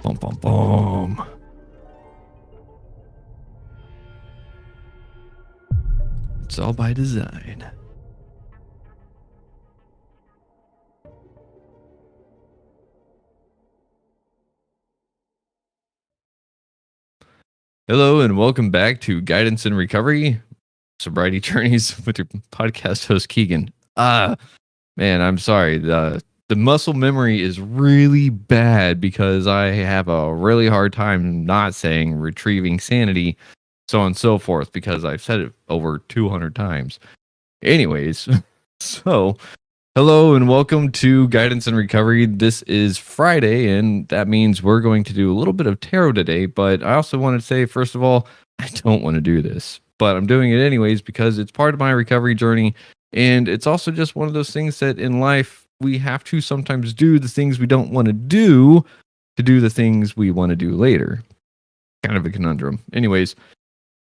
Bum, bum, bum. It's all by design. Hello and welcome back to Guidance and Recovery, Sobriety Journeys with your podcast host Keegan. Man, I'm sorry. The muscle memory is really bad because I have a really hard time not saying retrieving sanity, so on and so forth, because I've said it over 200 times. Anyways, so hello and welcome to Guidance and Recovery. This is Friday, and that means we're going to do a little bit of tarot today. But I also want to say, first of all, I don't want to do this, but I'm doing it anyways because it's part of my recovery journey. And it's also just one of those things that in life, we have to sometimes do the things we don't want to do the things we want to do later. Kind of a conundrum. Anyways,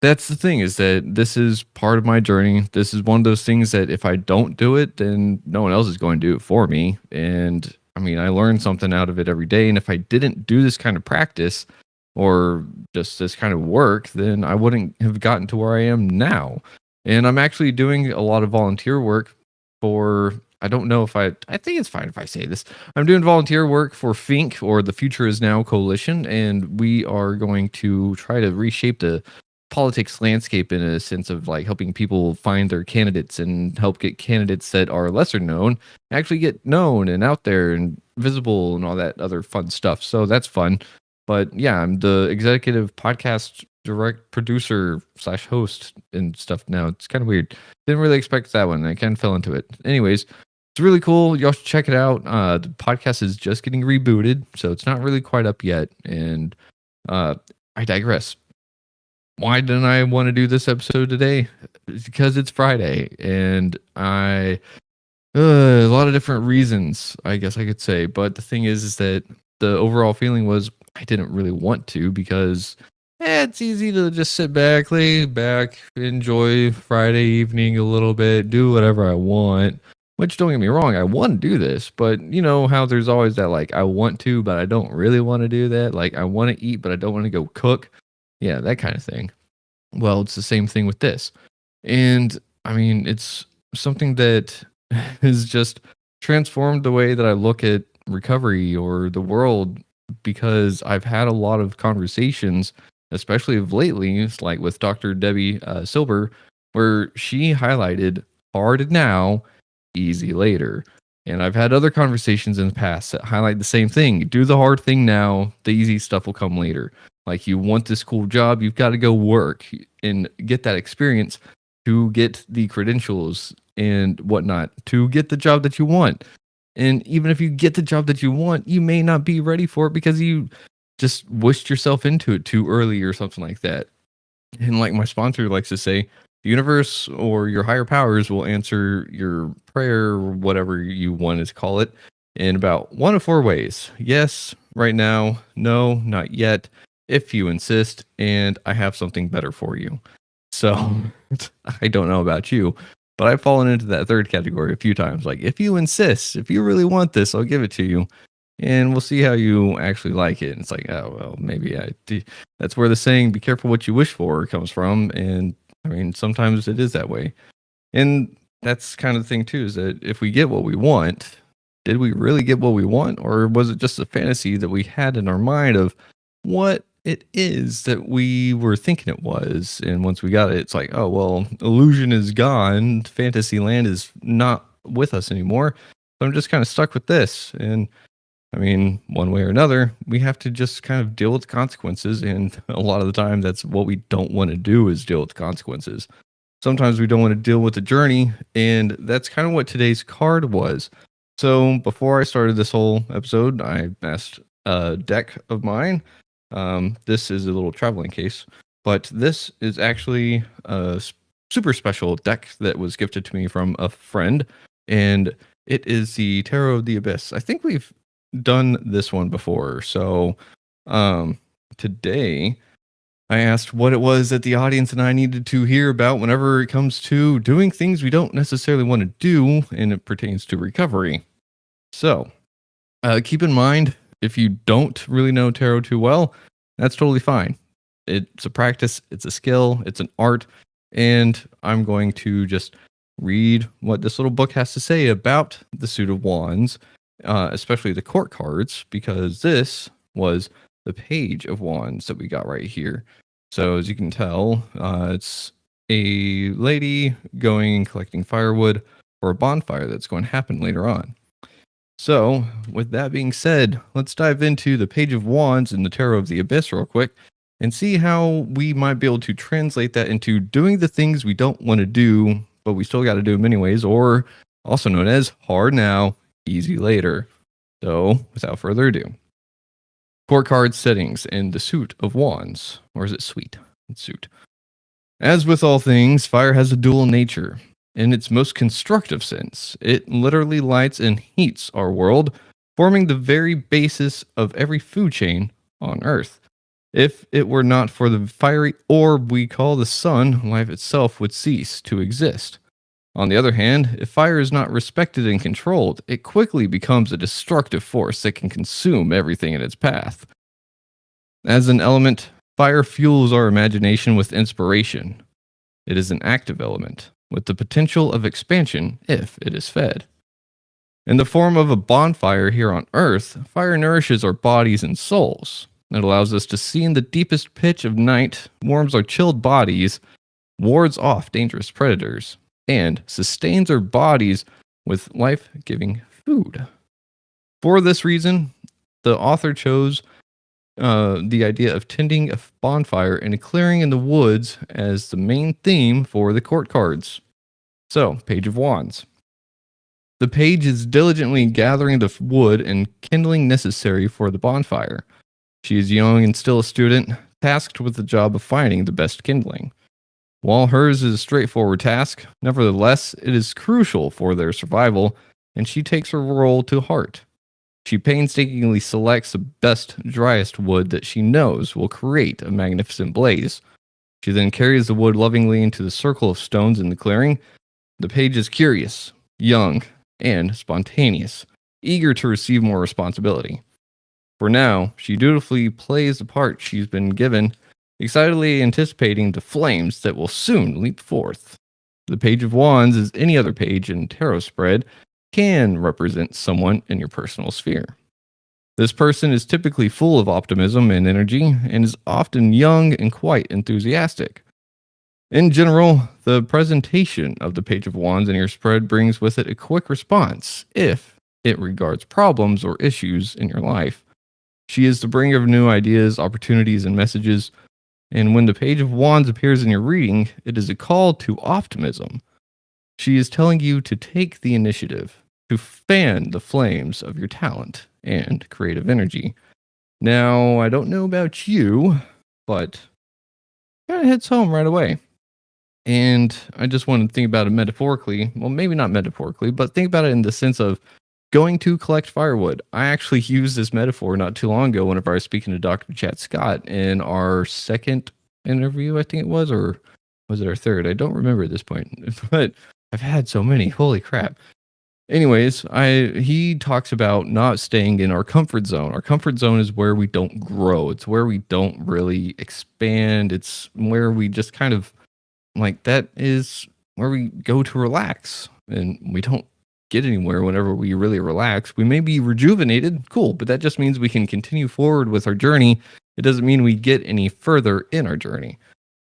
that's the thing, is that this is part of my journey. This is one of those things that if I don't do it, then no one else is going to do it for me. And I mean, I learn something out of it every day. And if I didn't do this kind of practice or just this kind of work, then I wouldn't have gotten to where I am now. And I'm actually doing a lot of volunteer work for, I don't know if I think it's fine if I say this. I'm doing volunteer work for FINK, or the Future Is Now Coalition. And we are going to try to reshape the politics landscape in a sense of like helping people find their candidates and help get candidates that are lesser known actually get known and out there and visible and all that other fun stuff. So that's fun. But yeah, I'm the executive podcast direct producer / host and stuff now. It's kind of weird. Didn't really expect that one. I kind of fell into it. Anyways, it's really cool. Y'all should check it out. The podcast is just getting rebooted, so it's not really quite up yet. And I digress. Why didn't I want to do this episode today? It's because it's Friday, and a lot of different reasons, I guess I could say. But the thing is that the overall feeling was I didn't really want to, because it's easy to just sit back, lay back, enjoy Friday evening a little bit, do whatever I want. Which, don't get me wrong, I want to do this, but you know how there's always that like I want to, but I don't really want to do that. Like I want to eat, but I don't want to go cook. Yeah, that kind of thing. Well, it's the same thing with this. And I mean, it's something that has just transformed the way that I look at recovery or the world, because I've had a lot of conversations, especially of lately, like with Dr. Debbie Silber, where she highlighted hard now, easy later. And I've had other conversations in the past that highlight the same thing. Do the hard thing now, the easy stuff will come later. Like, you want this cool job, you've got to go work and get that experience to get the credentials and whatnot, to get the job that you want. And even if you get the job that you want, you may not be ready for it because you just wished yourself into it too early or something like that. And like my sponsor likes to say, the universe or your higher powers will answer your prayer, or whatever you want to call it, in about one of 4 ways. Yes, right now. No, not yet. If you insist, and I have something better for you. So I don't know about you, but I've fallen into that third category a few times. Like, if you insist, if you really want this, I'll give it to you, and we'll see how you actually like it. And it's like, oh, well, maybe that's where the saying, be careful what you wish for, comes from. And I mean, sometimes it is that way. And that's kind of the thing too, is that if we get what we want, did we really get what we want? Or was it just a fantasy that we had in our mind of what it is that we were thinking it was? And once we got it, it's like, oh, well, illusion is gone. Fantasy land is not with us anymore. So I'm just kind of stuck with this. And I mean, one way or another, we have to just kind of deal with the consequences. And a lot of the time, that's what we don't want to do, is deal with the consequences. Sometimes we don't want to deal with the journey. And that's kind of what today's card was. So before I started this whole episode, I asked a deck of mine. This is a little traveling case, but this is actually a super special deck that was gifted to me from a friend. And it is the Tarot of the Abyss. I think we've done this one before. So today I asked what it was that the audience and I needed to hear about whenever it comes to doing things we don't necessarily want to do, and it pertains to recovery. So keep in mind If you don't really know tarot too well, that's totally fine. It's a practice, it's a skill, it's an art, and I'm going to just read what this little book has to say about the suit of wands, especially the court cards, because this was the page of wands that we got right here. So as you can tell, it's a lady going and collecting firewood for a bonfire that's going to happen later on. So, with that being said, let's dive into the Page of Wands in the Tarot of the Abyss real quick and see how we might be able to translate that into doing the things we don't want to do, but we still got to do them anyways, or also known as hard now, easy later. So, without further ado, court card settings in the Suit of Wands, or is it suite? It's suit. As with all things, fire has a dual nature. In its most constructive sense, it literally lights and heats our world, forming the very basis of every food chain on Earth. If it were not for the fiery orb we call the sun, life itself would cease to exist. On the other hand, if fire is not respected and controlled, it quickly becomes a destructive force that can consume everything in its path. As an element, fire fuels our imagination with inspiration. It is an active element, with the potential of expansion if it is fed. In the form of a bonfire here on Earth, fire nourishes our bodies and souls. It allows us to see in the deepest pitch of night, warms our chilled bodies, wards off dangerous predators, and sustains our bodies with life-giving food. For this reason, the author chose the idea of tending a bonfire and a clearing in the woods as the main theme for the court cards. So, Page of Wands. The page is diligently gathering the wood and kindling necessary for the bonfire. She is young and still a student, tasked with the job of finding the best kindling. While hers is a straightforward task, nevertheless, it is crucial for their survival, and she takes her role to heart. She painstakingly selects the best, driest wood that she knows will create a magnificent blaze. She then carries the wood lovingly into the circle of stones in the clearing. The page is curious, young, and spontaneous, eager to receive more responsibility. For now, she dutifully plays the part she's been given, excitedly anticipating the flames that will soon leap forth. The Page of Wands, as any other page in tarot spread, can represent someone in your personal sphere. This person is typically full of optimism and energy and is often young and quite enthusiastic. In general, the presentation of the Page of Wands in your spread brings with it a quick response if it regards problems or issues in your life. She is the bringer of new ideas, opportunities, and messages, and when the Page of Wands appears in your reading, it is a call to optimism. She is telling you to take the initiative, to fan the flames of your talent and creative energy. Now, I don't know about you, but it kind of hits home right away. And I just want to think about it metaphorically. Well, maybe not metaphorically, but think about it in the sense of going to collect firewood. I actually used this metaphor not too long ago whenever I was speaking to Dr. Chad Scott in our second interview, I think it was, or was it our third? I don't remember at this point, but I've had so many. Holy crap. Anyways, he talks about not staying in our comfort zone. Our comfort zone is where we don't grow. It's where we don't really expand. It's where we just kind of like that is where we go to relax, and we don't get anywhere whenever we really relax. We may be rejuvenated, cool, but that just means we can continue forward with our journey. It doesn't mean we get any further in our journey.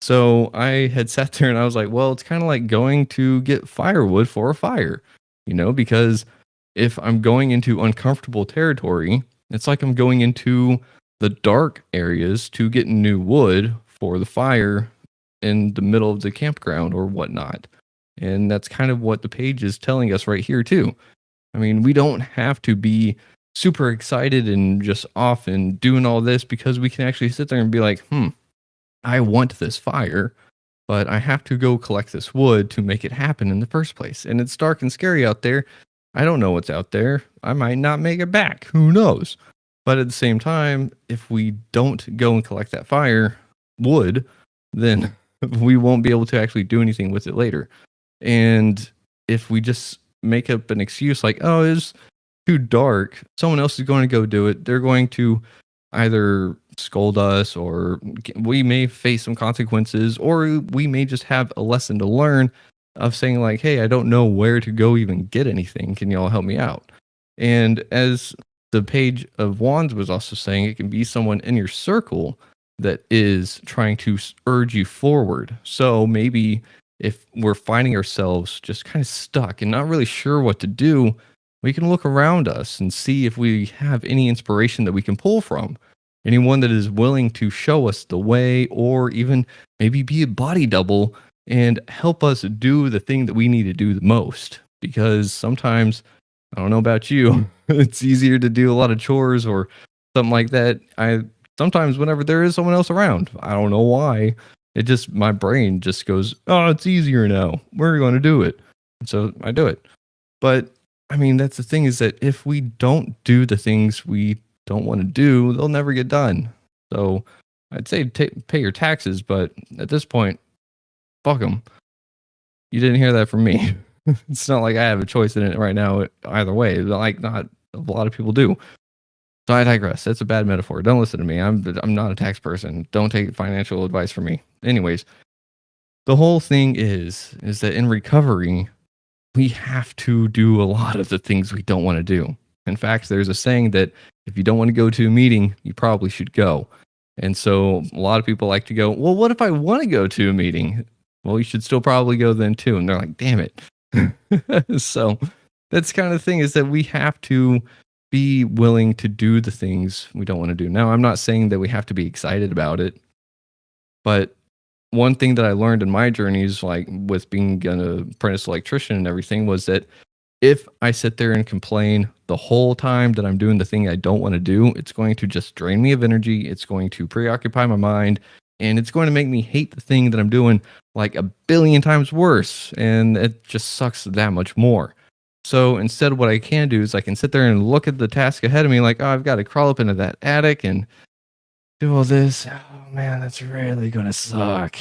So I had sat there and I was like, well, it's kind of like going to get firewood for a fire, because if I'm going into uncomfortable territory, it's like I'm going into the dark areas to get new wood for the fire in the middle of the campground or whatnot. And that's kind of what the page is telling us right here too. I mean, we don't have to be super excited and just off and doing all this, because we can actually sit there and be like, I want this fire, but I have to go collect this wood to make it happen in the first place. And it's dark and scary out there. I don't know what's out there. I might not make it back. Who knows? But at the same time, if we don't go and collect that wood, then we won't be able to actually do anything with it later. And if we just make up an excuse like, oh, too dark, someone else is going to go do it. They're going to either scold us, or we may face some consequences, or we may just have a lesson to learn of saying like, hey, I don't know where to go even get anything. Can y'all help me out? And as the Page of Wands was also saying, it can be someone in your circle that is trying to urge you forward. So maybe if we're finding ourselves just kind of stuck and not really sure what to do, we can look around us and see if we have any inspiration that we can pull from. Anyone that is willing to show us the way, or even maybe be a body double and help us do the thing that we need to do the most. Because sometimes, I don't know about you, it's easier to do a lot of chores or something like that. I sometimes, whenever there is someone else around, I don't know why, it just, my brain just goes, oh, it's easier now. We're going to do it. So I do it. But I mean, that's the thing, is that if we don't do the things we don't want to do, they'll never get done. So I'd say pay your taxes, but at this point, fuck them. You didn't hear that from me. It's not like I have a choice in it right now either way. Like, not a lot of people do. So I digress. That's a bad metaphor. Don't listen to me. I'm not a tax person. Don't take financial advice from me. Anyways, the whole thing is that in recovery, we have to do a lot of the things we don't want to do. In fact, there's a saying that if you don't want to go to a meeting, you probably should go. And so a lot of people like to go, well, what if I want to go to a meeting? Well, you should still probably go then too. And they're like, damn it. So that's kind of the thing, is that we have to be willing to do the things we don't want to do. Now, I'm not saying that we have to be excited about it, but one thing that I learned in my journeys, like with being an apprentice electrician and everything, was that if I sit there and complain the whole time that I'm doing the thing I don't want to do, it's going to just drain me of energy. It's going to preoccupy my mind, and it's going to make me hate the thing that I'm doing like a billion times worse. And it just sucks that much more. So instead, what I can do is I can sit there and look at the task ahead of me like, oh, I've got to crawl up into that attic and do all this. Oh man, that's really going to suck.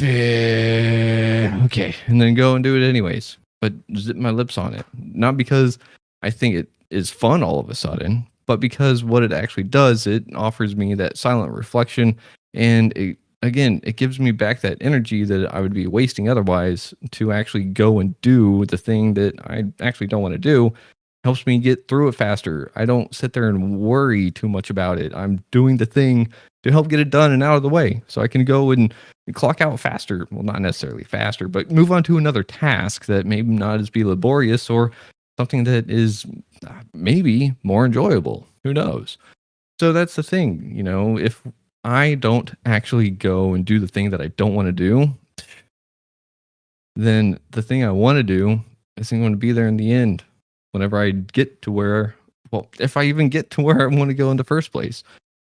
Okay, and then go and do it anyways, but zip my lips on it. Not because I think it is fun all of a sudden, but because what it actually does, it offers me that silent reflection, and it gives me back that energy that I would be wasting otherwise to actually go and do the thing that I actually don't want to do. Helps me get through it faster. I don't sit there and worry too much about it. I'm doing the thing to help get it done and out of the way, so I can go and clock out faster. Well, not necessarily faster, but move on to another task that maybe not as be laborious, or something that is maybe more enjoyable. Who knows? So that's the thing, if I don't actually go and do the thing that I don't want to do, then the thing I want to do isn't going to be there in the end. Whenever I get to where, well, if I even get to where I want to go in the first place.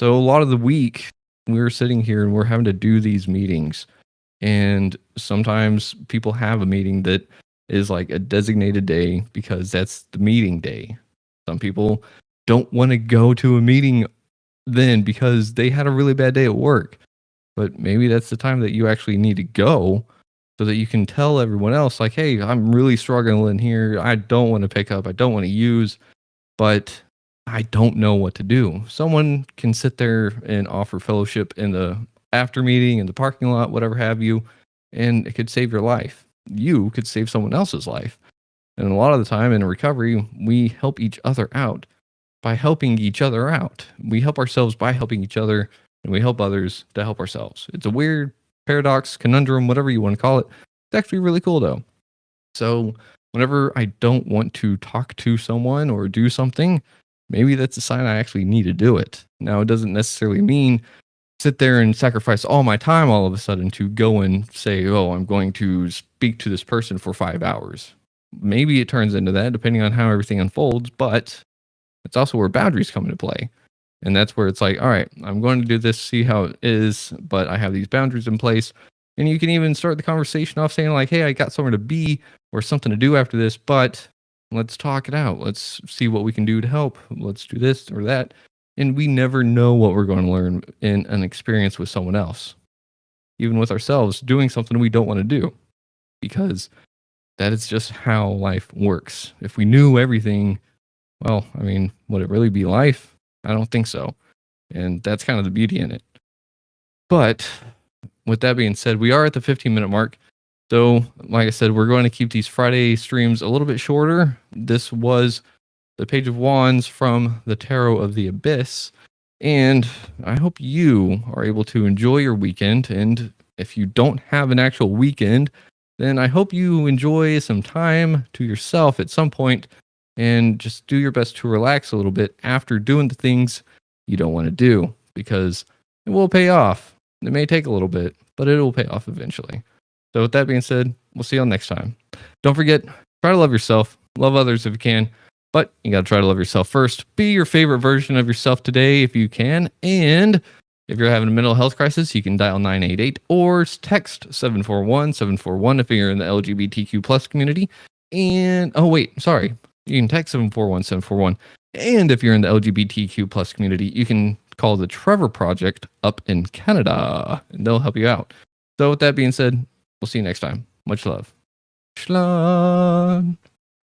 So a lot of the week, we're sitting here and we're having to do these meetings. And sometimes people have a meeting that is like a designated day because that's the meeting day. Some people don't want to go to a meeting then because they had a really bad day at work. But maybe that's the time that you actually need to go, so that you can tell everyone else, like, hey, I'm really struggling here. I don't want to pick up. I don't want to use, but I don't know what to do. Someone can sit there and offer fellowship in the after meeting, in the parking lot, whatever have you, and it could save your life. You could save someone else's life. And a lot of the time in recovery, we help each other out by helping each other out. We help ourselves by helping each other, and we help others to help ourselves. It's a weird paradox, conundrum, whatever you want to call it. It's actually really cool though. So whenever I don't want to talk to someone or do something, maybe that's a sign I actually need to do it. Now, it doesn't necessarily mean sit there and sacrifice all my time all of a sudden to go and say, oh, I'm going to speak to this person for 5 hours. Maybe it turns into that depending on how everything unfolds, but it's also where boundaries come into play. And that's where it's like, all right, I'm going to do this, see how it is, but I have these boundaries in place. And you can even start the conversation off saying like, hey, I got somewhere to be or something to do after this, but let's talk it out. Let's see what we can do to help. Let's do this or that. And we never know what we're going to learn in an experience with someone else, even with ourselves doing something we don't want to do, because that is just how life works. If we knew everything, well, I mean, would it really be life? I don't think so. And that's kind of the beauty in it. But with that being said, we are at the 15-minute mark. So, like I said, we're going to keep these Friday streams a little bit shorter. This was the Page of Wands from the Tarot of the Abyss. And I hope you are able to enjoy your weekend. And if you don't have an actual weekend, then I hope you enjoy some time to yourself at some point and just do your best to relax a little bit after doing the things you don't want to do, because it will pay off. It may take a little bit, but it will pay off eventually. So with that being said, we'll see y'all next time. Don't forget, try to love yourself, love others if you can, but you got to try to love yourself first. Be your favorite version of yourself today if you can. And if you're having a mental health crisis, you can dial 988 or text 741-741 if you're in the LGBTQ plus community. And, oh wait, sorry. You can text 741-741. And if you're in the LGBTQ plus community, you can call the Trevor Project up in Canada, and they'll help you out. So with that being said, we'll see you next time. Much love. Schlag.